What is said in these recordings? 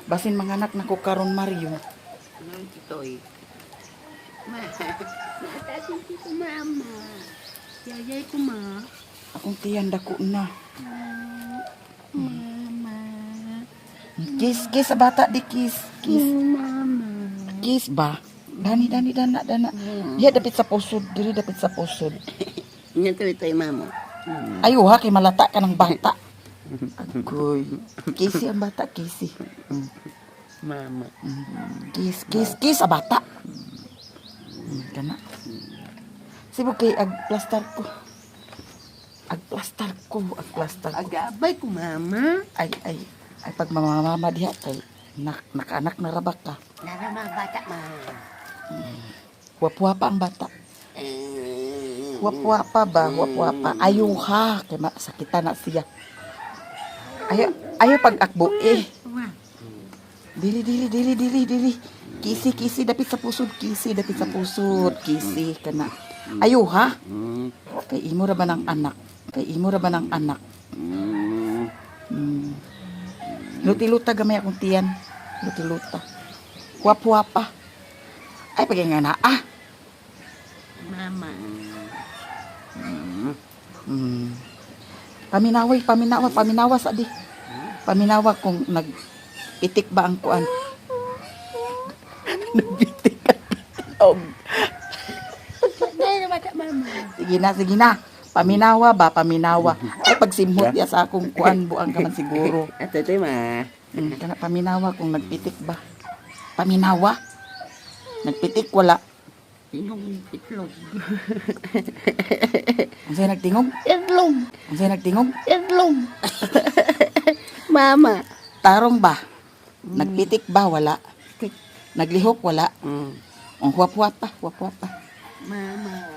Basin manganak na ko karon Mario. Ano ito eh? Natasin ko mama. Yayay ko ma. Akong tiyan dako na. Mama. Kiss sa bata di kiss. Mama. Kiss ba? Dani dana. Diya dapit sa pusod, diri dapit sa pusod. Ito mama. Ayo ha kay malata ka ng bata. Agoy. Kisi ang bata, kisi. Mama. Kiss sa bata. Kana. Sibog kay agplastar ko. Agplastar ko. Agabay ko mama. Ay pag mamamama diha kay nakaanak na rabak ka. Naramang bata ma. Wapwapa ang bata. Wapwapa ba? Wapwapa. Ayaw ha. Kaya sakitan na siya. Ayaw pag-akbo eh. Dili. Kisi dapit sa pusod. Kisi kana. Ayaw ha. Kay imo ra ba ng anak? Luti-luta gamay akong tiyan. Luti-luta. Wapwapa. Ay pag nga na Mama. Paminawa sa di. Paminawa kung nagpitik ba ang kuan. Nagpitik ang Mama. Sige na. Paminawa. Ay pagsimhot ya sa akong kuan buang ka man siguro. Ito ma. Kana paminawa kung nagpitik ba. Paminawa. Nagpitik wala. Tingong itlog. Ang sa'yo nagtingog? Itlog. Mama. Tarong ba? Nagpitik ba? Wala. Naglihok? Wala. Ang huwap-huwapa. Mama.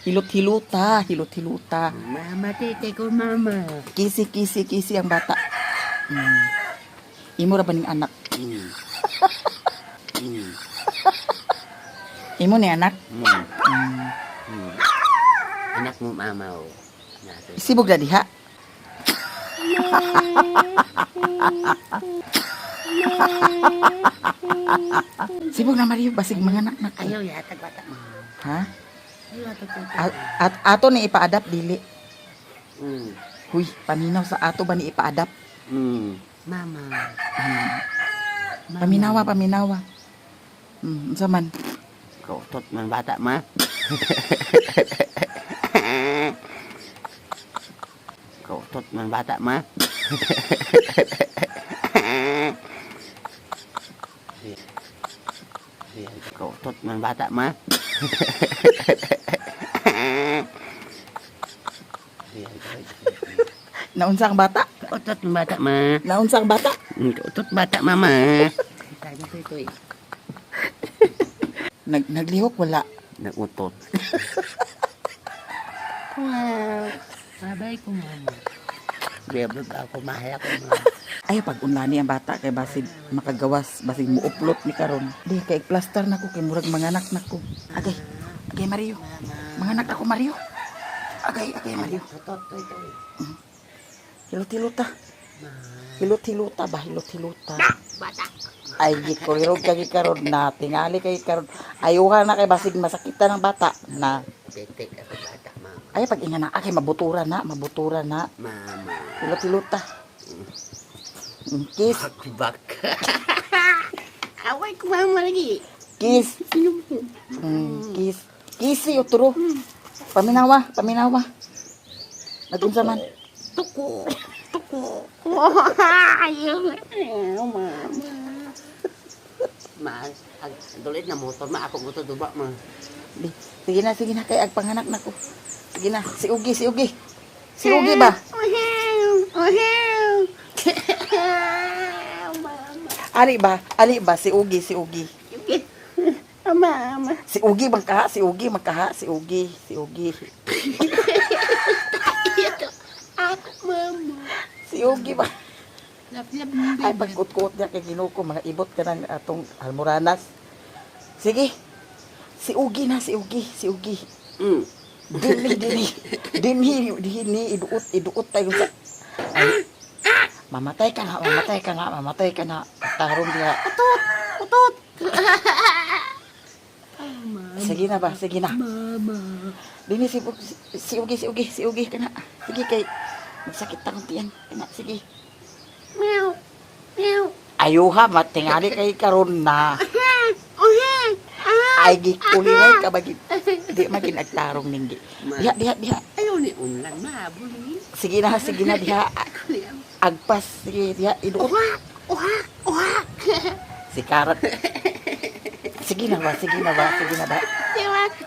Hilot-hiluta. Mama, tete ko mama. Kisi ang bata. Imo ra ba ning anak? Imo ni anak? Anak mo mama o. Sibog na diha. Sibog na Mario, basig mga anak na kayo. Ayaw yatag bata mo. Ha? Ayaw yatag bata. At ato ni ipa-adapt dili. Mm. Huy, paminaw sa ato ba ni ipa-adapt? Mama. Paminawa. Unsa man? Kautot man bata ma. Kautot man bata ma. Kautot man bata ma. Naunsa ang bata? Kautot man bata ma. Naunsa ang bata? Kautot bata mama. Tayo ito eh. Naglihok wala. Nagutot. Wow. Babay ko mama. Grebe ako, mahal ako mama. Ay pag unlani ang bata kay basid makagawas, basid muuplot ni karon. Di kay plaster na ko kay murag manganak na ko. Agay Mario. Manganak ako Mario. Agay Mario. Hilot-hiluta. Hilot-hiluta. Bata. Ay gikurog kay karon na tingali kay karon. Ayuha na kay basig masakitan ng bata na. Titik ako bata mama. Ay pag inga na kay mabutura na. Mama. Hilot-hiluta. Kiss. Bakbak. Away ko mama lagi. Kiss. Kisi uturo. Paminawa. Nagunsa man. Tuko. Ayaw mama. Mas, dulit na motor ma ako gusto duba ma. Sige na kay agpanganak na ko. Sige na, si Ugi. Si Ugi ba? Ali ba si Ugi. Mama. Si Ugi magkaha, si Ugi. Mama. Si Ugi ba? Lap-lap Ay pagkut-kut niya kay ginuko mga ibot ka ng atong almoranas. Sige. Si Ugi. Dinhi iduot tayo sa Mamatay ka na, mamatay ka na, mamatay ka na. Tarong diha. Utot! Utot! Sige na ba? Sige na. Mama. Dini si Ugi ka na. Sige kay magsakit ta kung tiyan. Kana, sige. Meow. Meow. Ayuha, matingali kay karon na. Ay, gikuliray ka bagit. Di magin agtarong ninggi. Diha. Ayaw ni unlan, mahabol ni. Sige na, diha. Agpas, sige, diha. Inuot. Uhak. Si Karat. Sige na ba?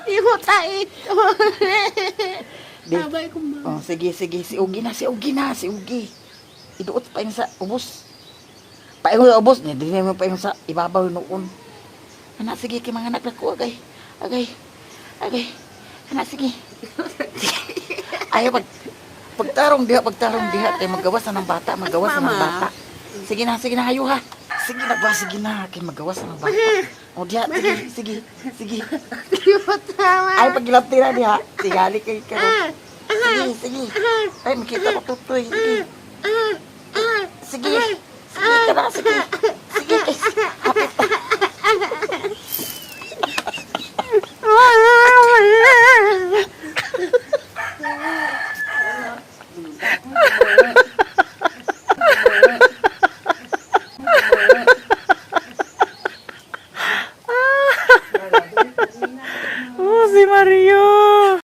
Di mo tayo. Di. Babay ko, mama. Oh, sige. Si Ugi na. Iduot pa yun sa ubos. Paingon sa ubos. Hindi naman paingon sa ibabaw noon. Anak, sige, kay mga anak na ko. Agay. Anak, sige. Ayaw, pagtarong diha. Kay magawas na ng bata. Sige na, hayo ha. Sige na. Kay magawas na ng bata. O diha, sige. Di mo tama. Ay, pagilapti na diha. Tigali kay karon. Sige. Ay, makita ko tutoy. Sige. Sige ka na, sige. Sige.